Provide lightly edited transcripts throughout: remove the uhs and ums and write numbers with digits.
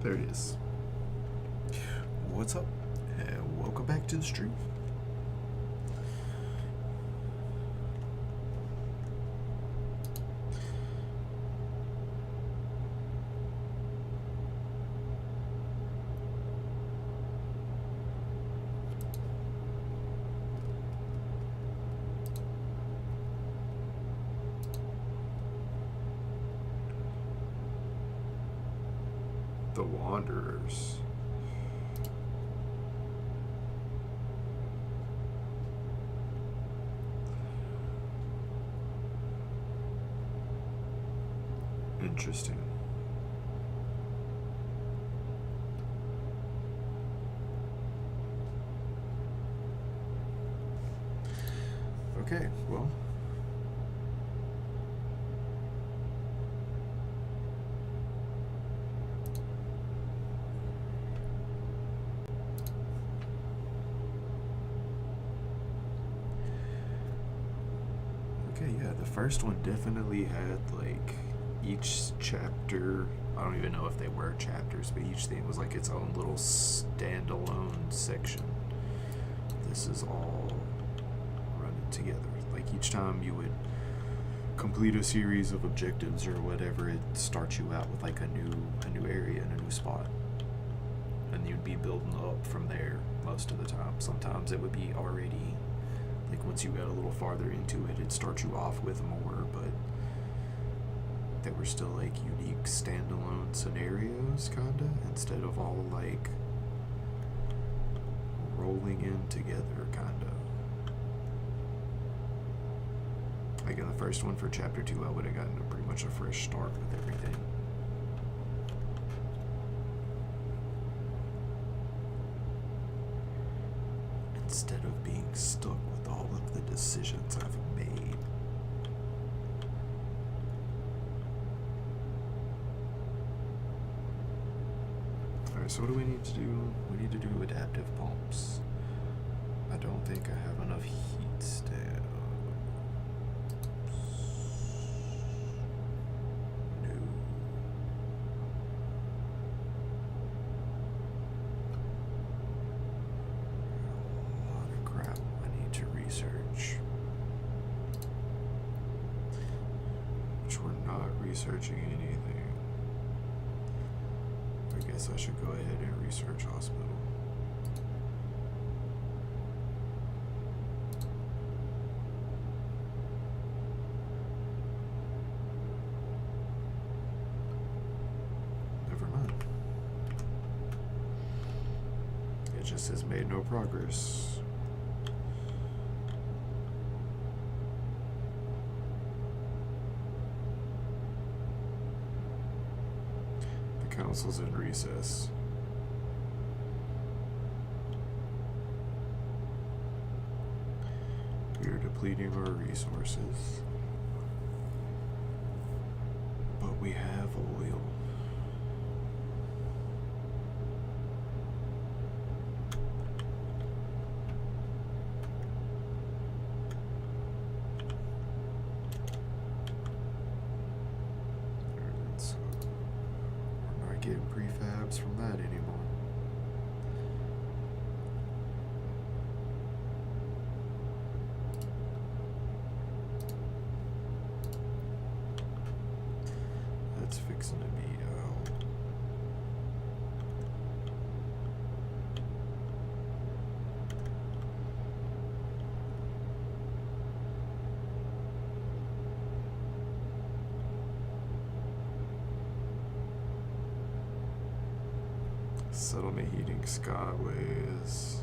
There it is. What's up? And welcome back to the stream. The Wanderers. Interesting. Okay, well. Okay, yeah, the first one definitely had like each chapter, I don't even know if they were chapters, but each thing was like its own little standalone section. This is all running together. Like each time you would complete a series of objectives or whatever, it starts you out with like a new area and a new spot. And you'd be building up from there most of the time. Sometimes it would be already, like once you got a little farther into it, it'd start you off with more, but they were still like unique standalone scenarios, kinda, instead of all like rolling in together, kinda. Like in the first one for chapter 2, I would have gotten pretty much a fresh start with everything. Instead of being stuck with all of the decisions I've made. Alright, so what do we need to do? We need to do adaptive pumps. I don't think I have enough heat stamps. No. A lot of crap I need to research. Which we're not researching anything. I guess I should go ahead and research hospital. Never mind. It just has made no progress. Council's in recess. We are depleting our resources. But we have oil. Getting prefabs from that anymore. That's fixing to be out. Settlement heating skyways.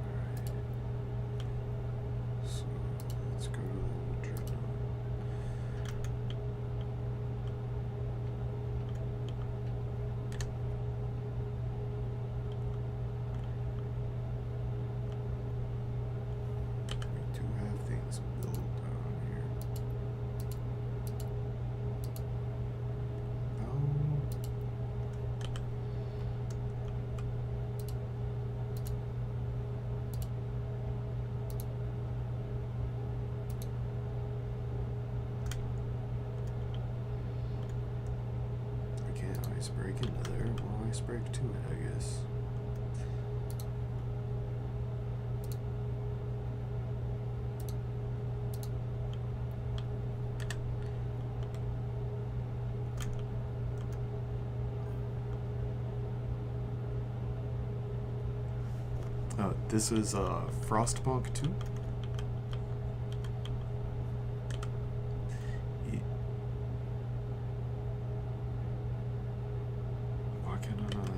Alright. So let's go to the journal. We do have things built down here. ice break into there. Well, ice break to it, I guess. This is Frostpunk 2. Why can I not?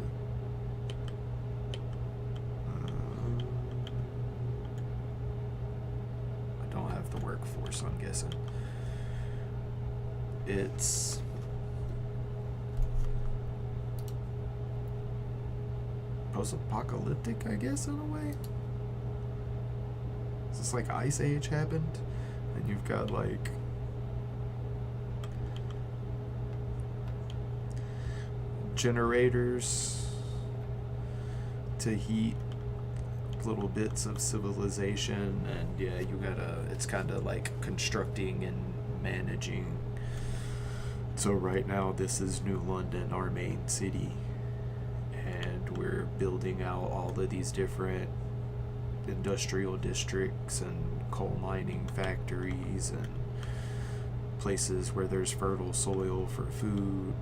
I don't have the workforce, I'm guessing. It's post-apocalyptic, I guess, in a way. It's just like Ice Age happened, and you've got like generators to heat little bits of civilization, and yeah, you gotta, it's kind of like constructing and managing. So right now this is New London, our main city, and we're building out all of these different industrial districts and coal mining factories and places where there's fertile soil for food.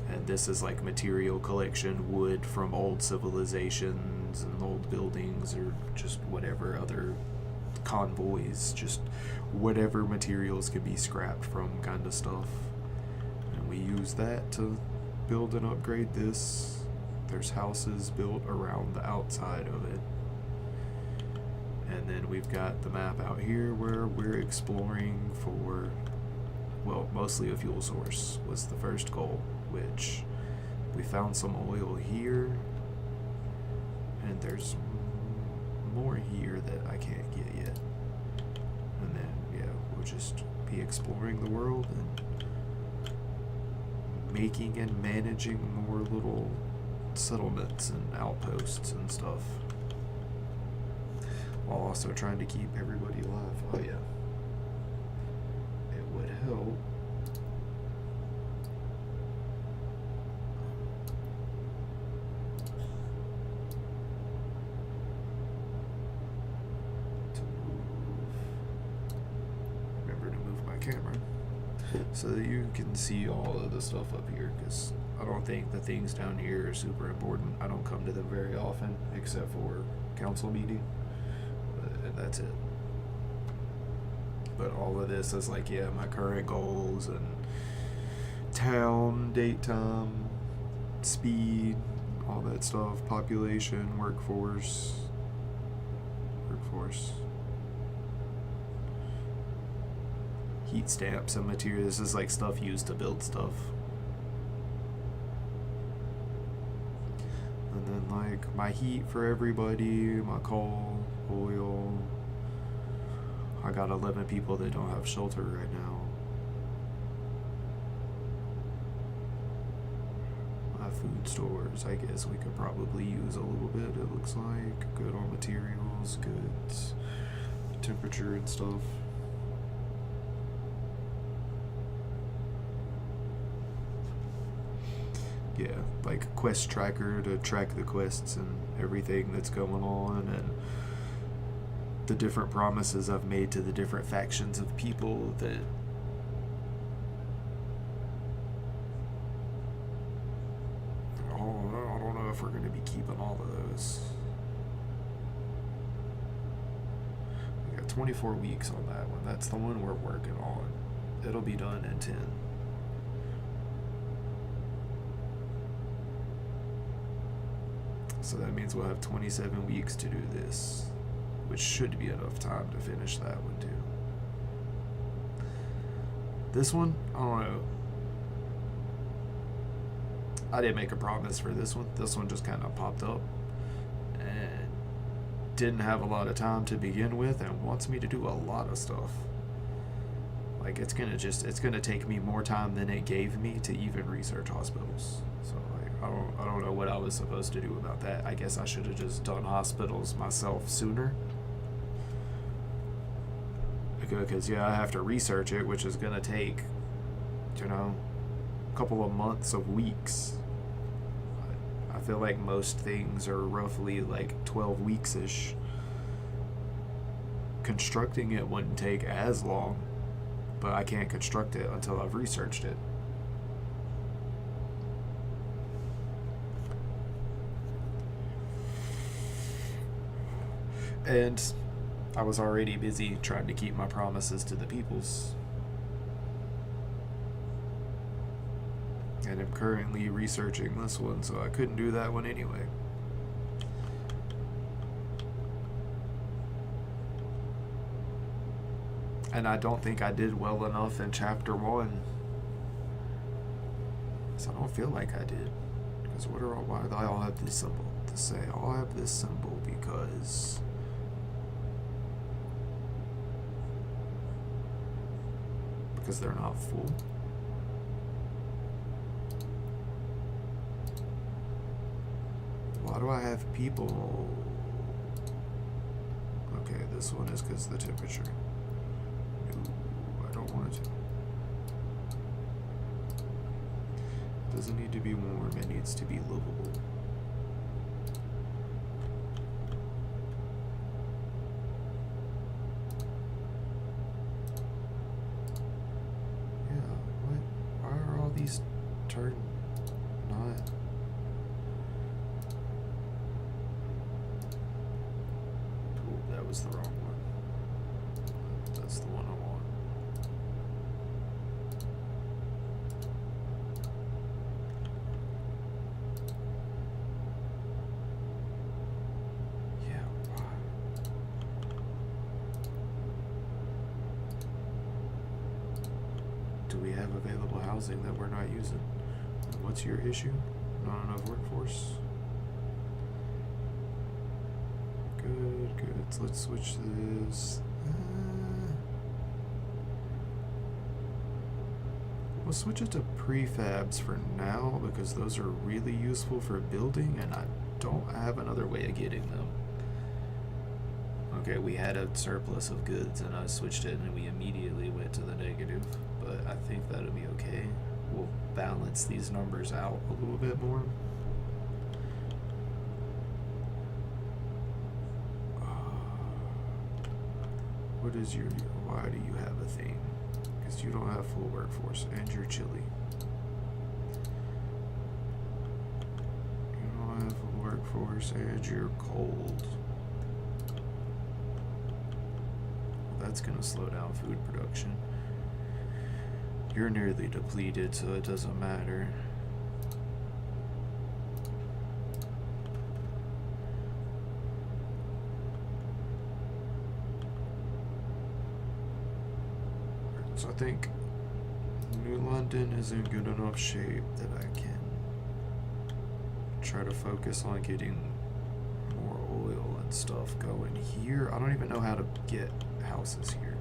And this is like material collection, wood from old civilizations and old buildings, or just whatever other convoys, just whatever materials can be scrapped from kind of stuff. And we use that to build and upgrade this. There's houses built around the outside of it. And then we've got the map out here where we're exploring for, well, mostly a fuel source was the first goal, which we found some oil here, and there's more here that I can't get yet. And then, yeah, we'll just be exploring the world and making and managing more little settlements and outposts and stuff, while also trying to keep everybody alive. Oh yeah, it would help to remember to move my camera so that you can see all of the stuff up here, because I don't think the things down here are super important. I don't come to them very often except for council meeting, and that's it. But all of this is like, yeah, my current goals and town, date, time, speed, all that stuff, population, workforce, heat stamps and materials. This is like stuff used to build stuff. And then like my heat for everybody, my coal, oil. I got 11 people that don't have shelter right now. My food stores, I guess we could probably use a little bit, it looks like. Good on materials, good temperature and stuff. Yeah, like quest tracker to track the quests and everything that's going on, and the different promises I've made to the different factions of people that I don't know if we're going to be keeping all of those. We got 24 weeks on that one. That's the one we're working on. It'll be done in 10. So that means we'll have 27 weeks to do this, which should be enough time to finish that one too. This one, I don't know. I didn't make a promise for this one. This one just kind of popped up and didn't have a lot of time to begin with, and wants me to do a lot of stuff. Like it's gonna take me more time than it gave me to even research hospitals. So like I don't know what I was supposed to do about that. I guess I should have just done hospitals myself sooner. Because yeah, I have to research it, which is gonna take, you know, couple of months of weeks. I feel like most things are roughly like 12 weeks ish. Constructing it wouldn't take as long, but I can't construct it until I've researched it. And I was already busy trying to keep my promises to the peoples. And I'm currently researching this one, so I couldn't do that one anyway. And I don't think I did well enough in chapter 1. So I don't feel like I did. Because why do I all have this symbol? To say, I'll have this symbol because... because they're not full. Why do I have people? Okay, this one is because of the temperature. No, I don't want it to. It doesn't need to be warm, it needs to be livable. These turn not. Oh, that was the wrong one. That's the one I want. Yeah, why? Do we have available housing that we're not using? What's your issue? Not enough workforce? Good, good. So let's switch this. We'll switch it to prefabs for now because those are really useful for building and I don't have another way of getting them. Okay, we had a surplus of goods and I switched it and we immediately went to the negative, but I think that'll be okay. We'll balance these numbers out a little bit more. What is your, why do you have a thing? Because you don't have full workforce and you're chilly. You don't have full workforce and you're cold. That's going to slow down food production. You're nearly depleted, so it doesn't matter. So I think New London is in good enough shape that I can try to focus on getting more oil and stuff going here. I don't even know how to get houses here.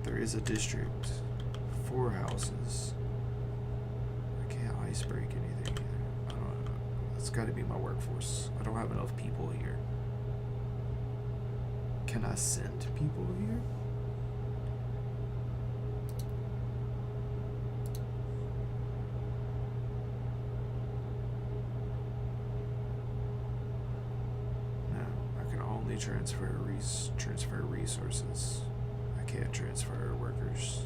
There is a district, 4 houses. I can't ice break anything either. I don't know. That's got to be my workforce. I don't have enough people here. Can I send people here? No, I can only transfer resources. I can't transfer workers.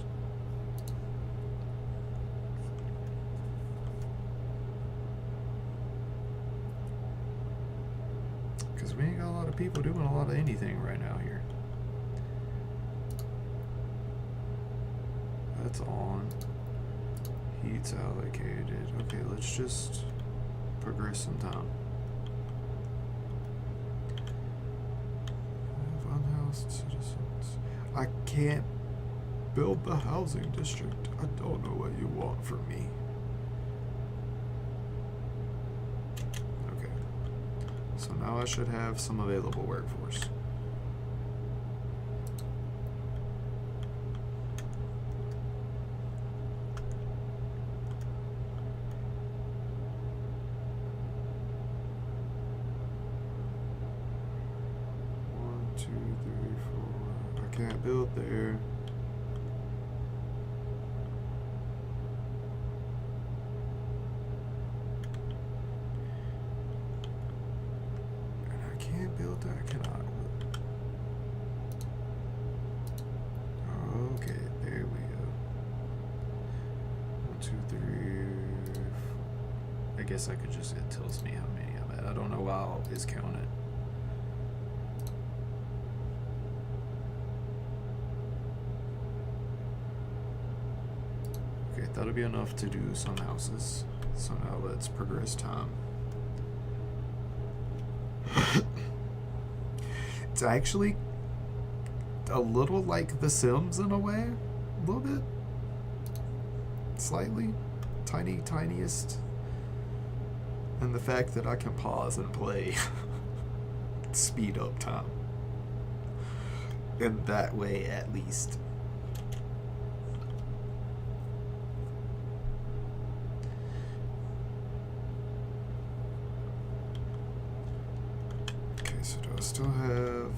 Because we ain't got a lot of people doing a lot of anything right now here. That's on. Heat's allocated. Okay, let's just progress some time. Unhoused citizens. I can't build the housing district. I don't know what you want from me. Okay. So now I should have some available workforce. Can't build there. build that? Can I? Okay, there we go. 1, 2, 3. I guess I could just, it tells me how many I'm at. I don't know why I always count it. Okay, that'll be enough to do some houses. So now let's progress time. It's actually a little like The Sims in a way. A little bit. Slightly. Tiniest. And the fact that I can pause and play speed up time. In that way, at least. Okay, so do I still have...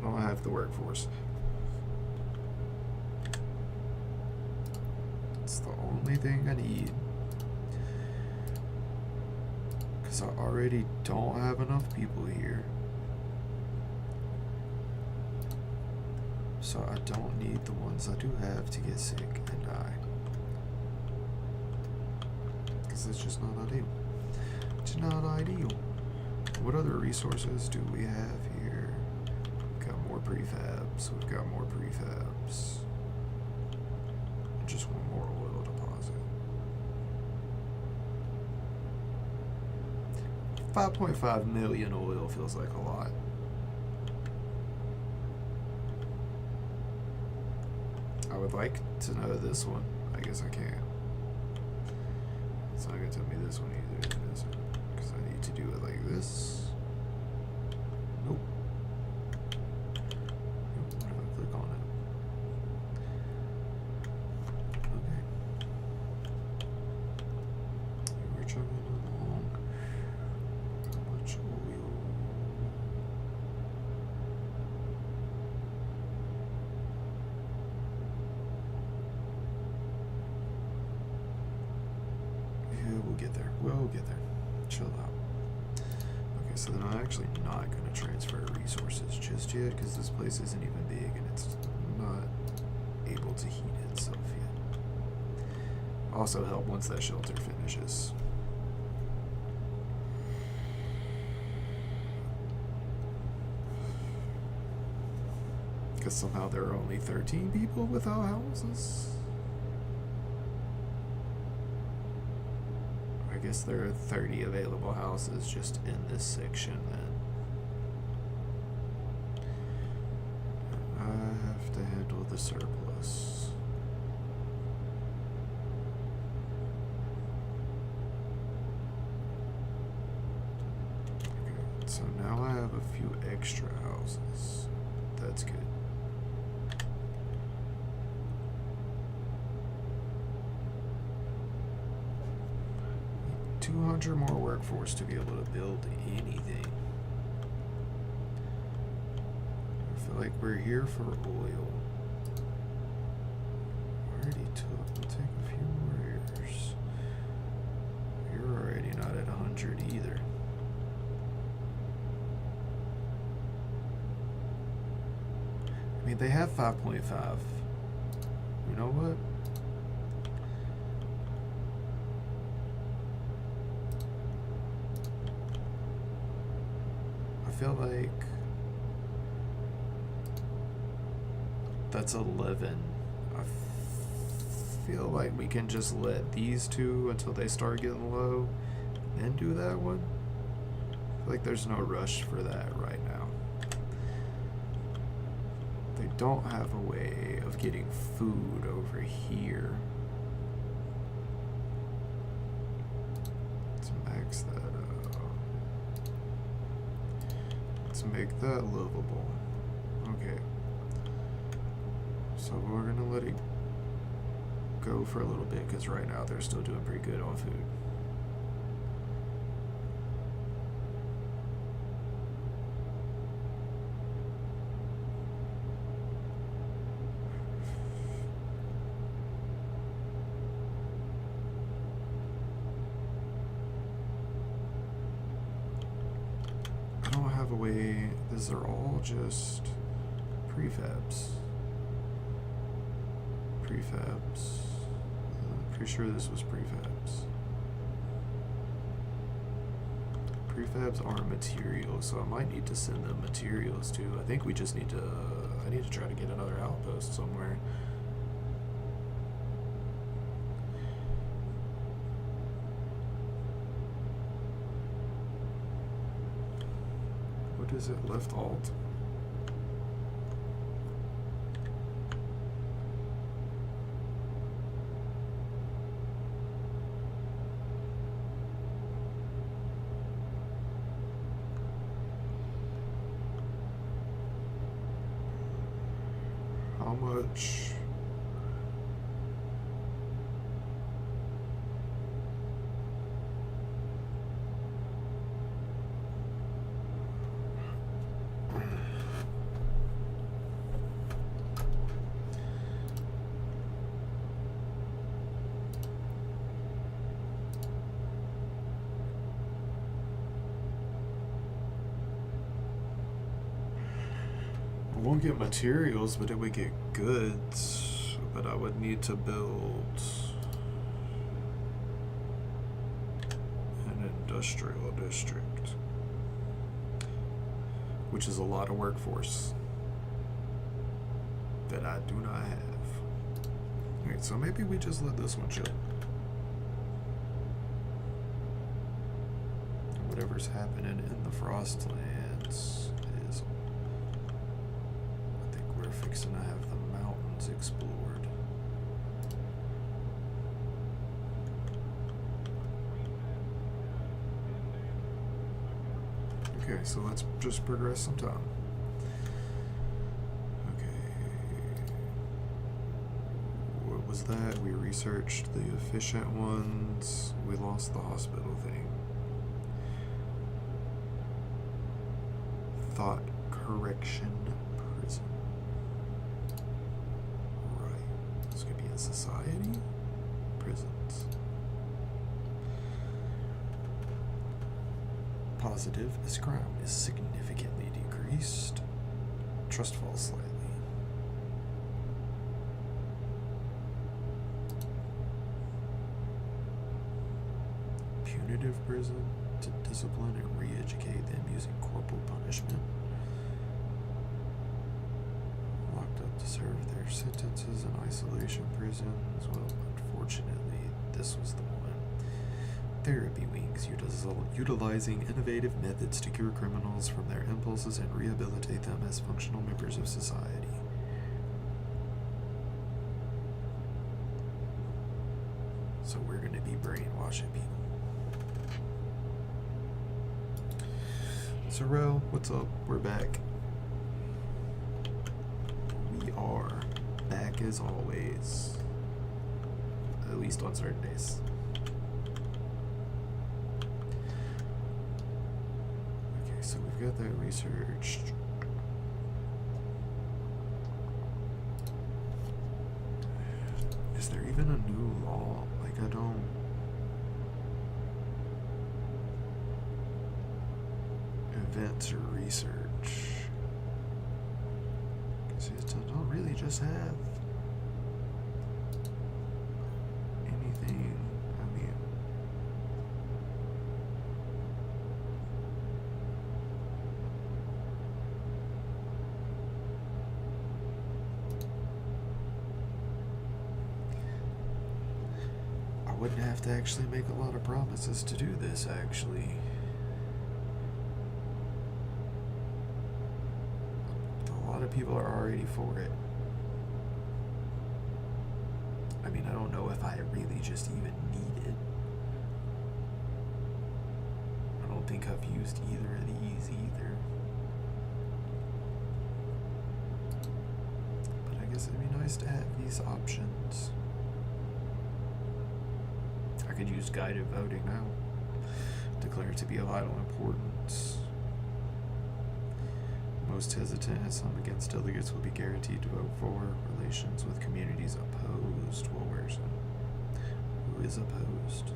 I don't have the workforce. It's the only thing I need. Because I already don't have enough people here. So I don't need the ones I do have to get sick and die. Because it's just not ideal. It's not ideal. What other resources do we have here? We've got more prefabs. We've got more prefabs. Just one more oil deposit. 5.5 million oil feels like a lot. I would like to know this one. I guess I can't. It's not gonna tell me this one either, is it? Because I need to do it like this. Nope. What if I click on it? We're chugging along. How much oil? Yeah, we'll get there. We'll get there. Chill out. Okay, so then I'm actually not going to transfer resources just yet because this place isn't even big and it's not able to heat itself yet. Also help once that shelter finishes. Because somehow there are only 13 people without houses. I guess there are 30 available houses just in this section then. I have to handle the surplus. Okay, so now I have a few extra houses. That's good. 200 more workforce to be able to build anything. I feel like we're here for oil. Already took, we'll take a few more years. You're already not at 100 either. I mean, they have 5.5. You know what? I feel like that's 11. I feel like we can just let these two until they start getting low, then do that one. I feel like there's no rush for that right now. They don't have a way of getting food over here. Let's max that up. Let's make that livable. Okay. So we're gonna let it go for a little bit because right now they're still doing pretty good on food. away. These are all just prefabs. Pretty sure this was prefabs. Prefabs are materials, so I might need to send them materials too. I think we just need to, I need to try to get another outpost somewhere. What is it? Left alt? How much? I won't get materials, but it would get goods. But I would need to build an industrial district, which is a lot of workforce that I do not have. Alright, so maybe we just let this one chill. Whatever's happening in the Frostlands is, I think we're fixing to have the mountains explored. Okay, so let's just progress some time. What was that? We researched the efficient ones. We lost the hospital thing. Thought correction prison. Right. This could be in society. Prisons. Positive as crime is significantly decreased. Trust falls slightly. Punitive prison to discipline and re-educate them using corporal punishment. Locked up to serve their sentences in isolation prisons. Well, unfortunately, this was the one. Therapy wings, utilizing innovative methods to cure criminals from their impulses and rehabilitate them as functional members of society. So we're going to be brainwashing people. Sorrel, what's up? We're back. We are back as always. At least on certain days. Okay, so we've got that researched. Is there even a new law? Like, I don't... Events or research. Because you don't really just have anything. I mean, I wouldn't have to actually make a lot of promises to do this, actually. People are already for it. I mean, I don't know if I really just even need it. I don't think I've used either of these either. But I guess it'd be nice to have these options. I could use guided voting now. Declare it to be of vital importance. Most hesitant and some against delegates will be guaranteed to vote for. Relations with communities opposed. Well, where's it? Who is opposed?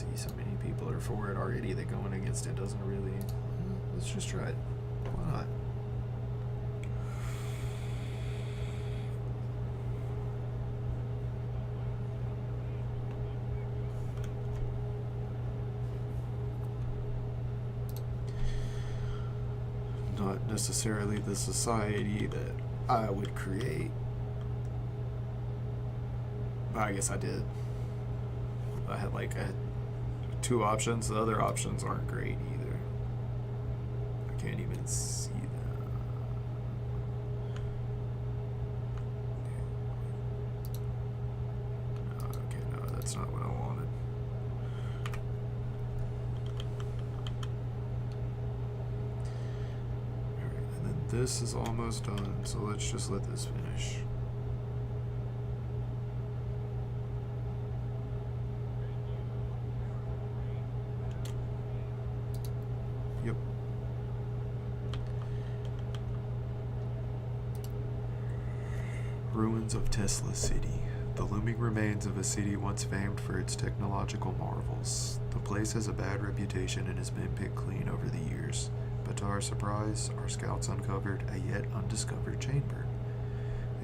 See, so many people are for it already that going against it doesn't really. Let's just try it. Why not? Not necessarily the society that I would create. But I guess I did. I had two options. The other options aren't great either. I can't even see them. Okay, no, that's not what I wanted. Alright, and then this is almost done, so let's just let this finish. Yep. Ruins of Tesla City. The looming remains of a city once famed for its technological marvels. The place has a bad reputation and has been picked clean over the years. But to our surprise, our scouts uncovered a yet undiscovered chamber.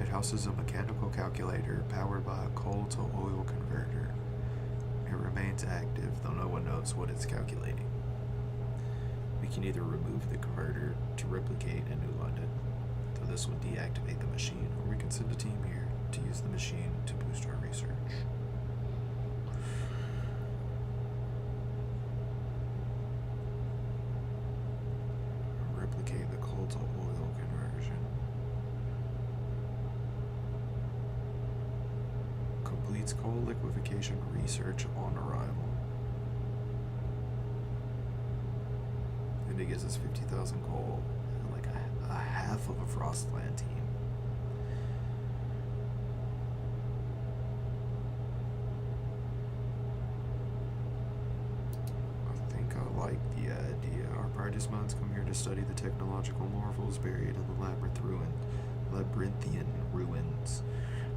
It houses a mechanical calculator powered by a coal-to-oil converter. It remains active, though no one knows what it's calculating. We can either remove the converter to replicate in New London, though this would deactivate the machine, or we can send a team here to use the machine to boost our research. Replicate the coal-to-oil conversion. Completes coal liquefaction research on arrival. And it gives us 50,000 coal and like a half of a Frostland team. I think I like the idea. Our brightest minds come here to study the technological marvels buried in the labyrinthian ruins.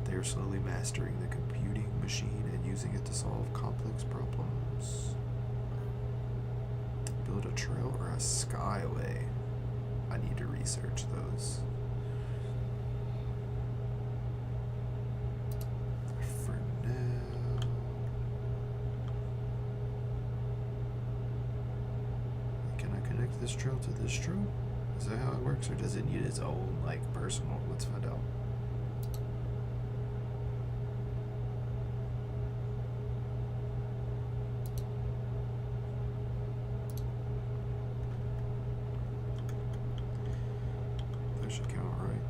They are slowly mastering the computing machine and using it to solve complex problems. Build a trail or a skyway? I need to research those. For now, can I connect this trail to this trail? Is that how it works, or does it need its own personal? Let's find out. Should count right.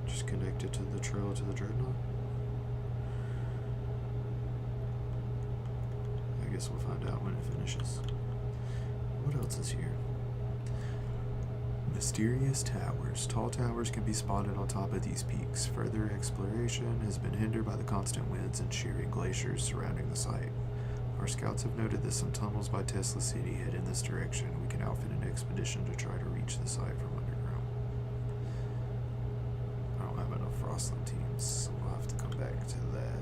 Just connect it to the trail to the dreadnought. I guess we'll find out when it finishes. What else is here? Mysterious towers. Tall towers can be spotted on top of these peaks. Further exploration has been hindered by the constant winds and shearing glaciers surrounding the site. Our scouts have noted that some tunnels by Tesla City head in this direction. We can outfit an expedition to try to reach the site from underground. Frostland teams, so we'll have to come back to that.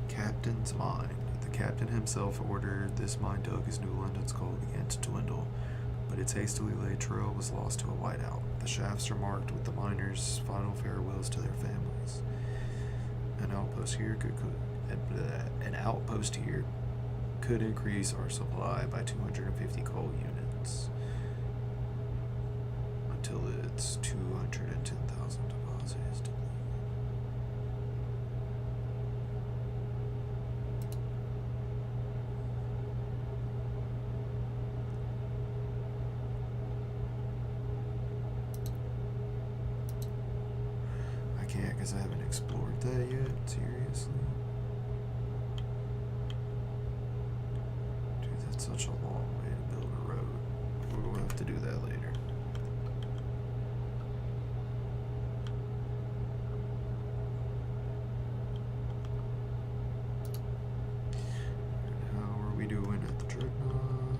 Captain's Mine. The captain himself ordered this mine dug as New London's coal began to dwindle, but its hastily laid trail was lost to a whiteout. The shafts are marked with the miners' final farewells to their families. An outpost here could increase our supply by 250 coal units until it's 210,000 deposits. I can't because I haven't explored that yet, seriously. Dude, that's such a long way to build a road. We'll have to do that later. Doing at the dreadnought.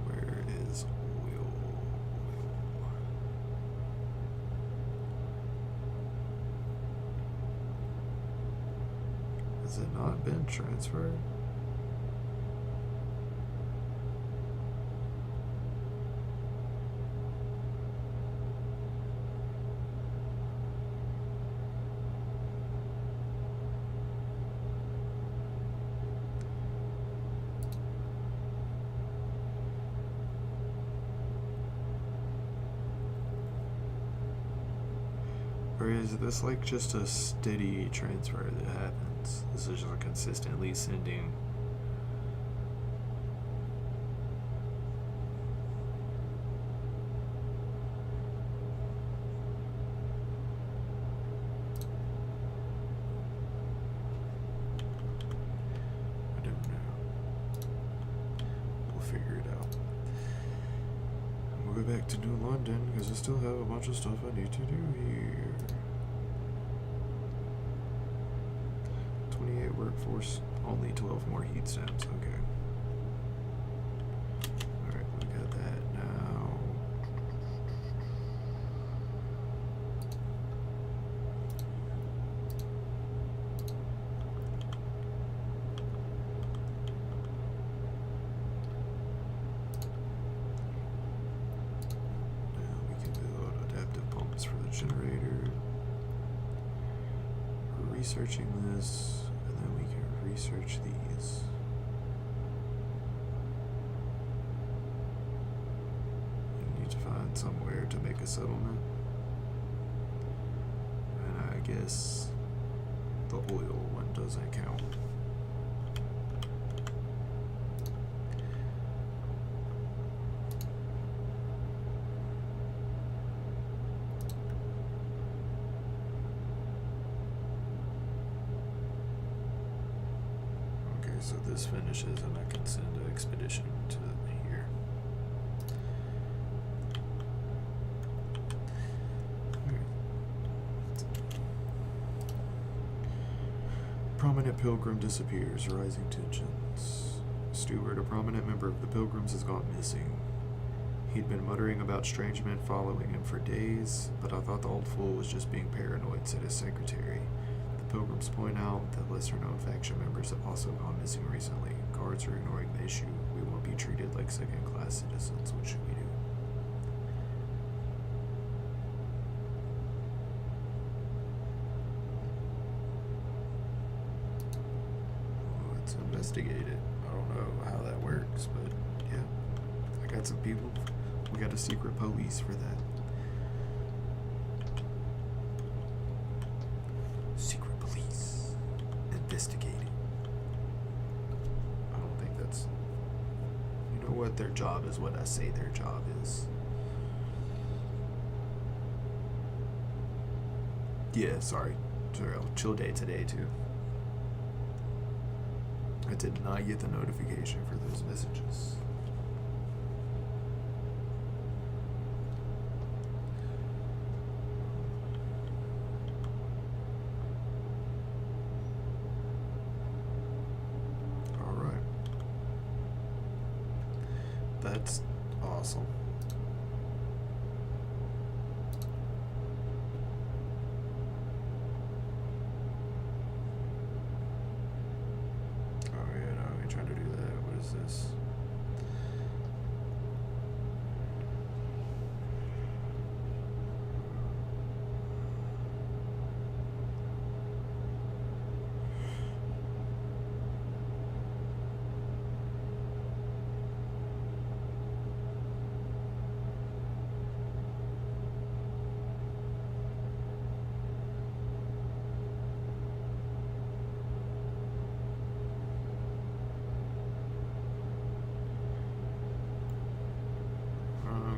Where is oil? Has it not been transferred? Or is this like just a steady transfer that happens? This is just consistently sending. I don't know. We'll figure it out. We'll go back to New London because I still have a bunch of stuff I need to do here. 28 workforce, only 12 more heat stamps. Okay. Alright, we got that now. Now we can build adaptive pumps for the generator. We're researching this. And then we can research these. We need to find somewhere to make a settlement. And I guess the oil one doesn't count. So this finishes and I can send an expedition to here. Prominent pilgrim disappears, rising tensions. Stewart, a prominent member of the Pilgrims, has gone missing. He'd been muttering about strange men following him for days, but I thought the old fool was just being paranoid, said his secretary. Pilgrims point out that lesser-known faction members have also gone missing recently. Guards are ignoring the issue. We won't be treated like second-class citizens. What should we do? Well, let's investigate it. I don't know how that works, but yeah. I got some people. We got a secret police for that. Investigating. I don't think that's. You know what? Their job is what I say their job is. Yeah, sorry. I'll chill day today too. I did not get the notification for those messages. That's awesome. Oh yeah, no, I ain't trying to do that. What is this?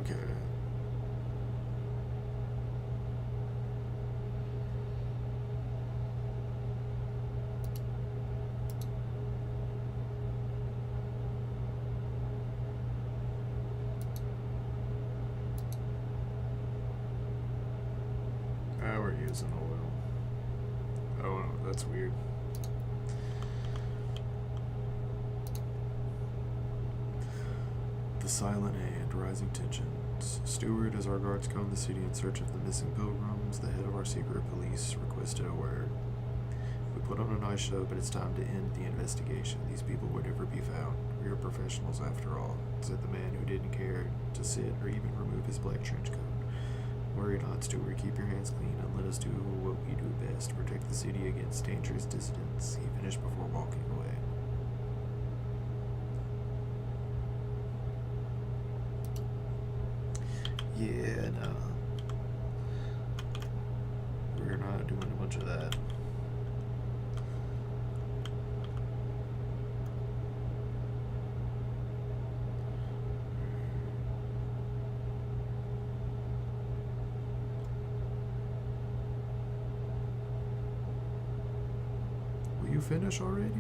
Okay. Now we're using oil. Oh, no, that's weird. The Silent Hand, rising tensions. Stewart, as our guards comb the city in search of the missing pilgrims, the head of our secret police requested a word. We put on a nice show, but it's time to end the investigation. These people would never be found. We are professionals after all, said the man who didn't care to sit or even remove his black trench coat. Worry not, Stewart. Keep your hands clean and let us do what we do best. Protect the city against dangerous dissidents, he finished before walking away. Yeah, no. We're not doing a bunch of that. Will you finish already?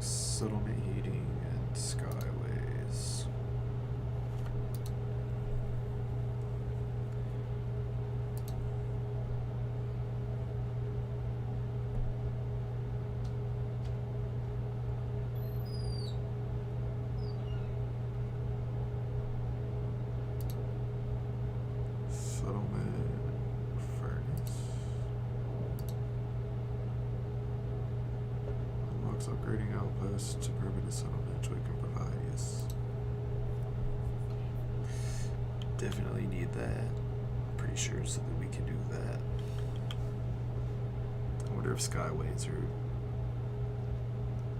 Settlement heating and skyways. Settlement furnace. Unlocks upgrading outposts to permanent settlement we can provide, yes. Definitely need that. Pretty sure so that we can do that. I wonder if skyways are...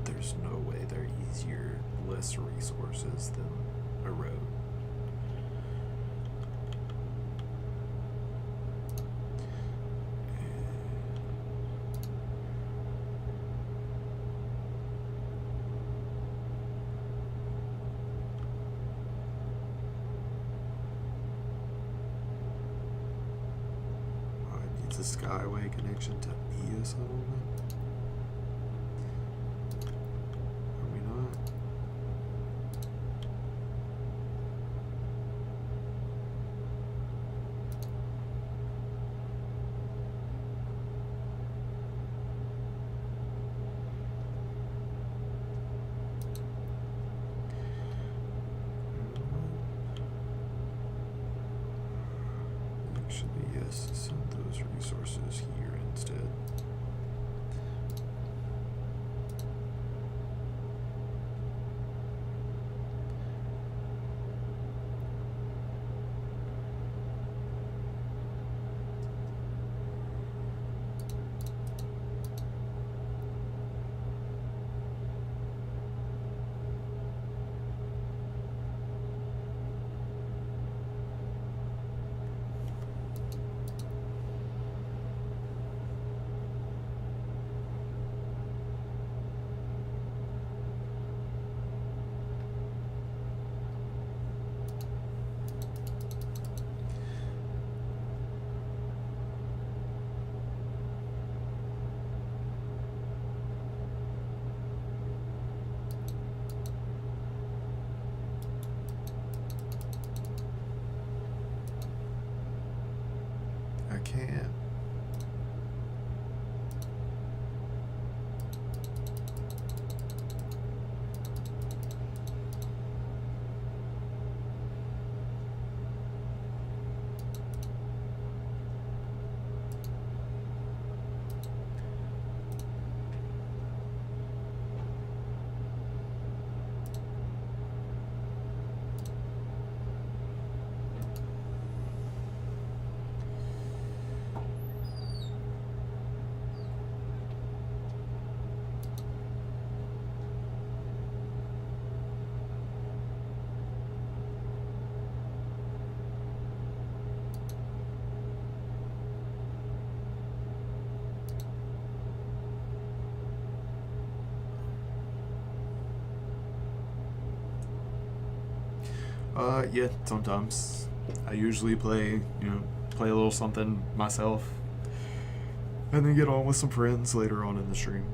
There's no way they're easier, less resources than a road. It's a skyway connection to be a settlement. Are we not? Actually, yes, send those resources here instead. I can't. Yeah, sometimes. I usually play a little something myself, and then get on with some friends later on in the stream.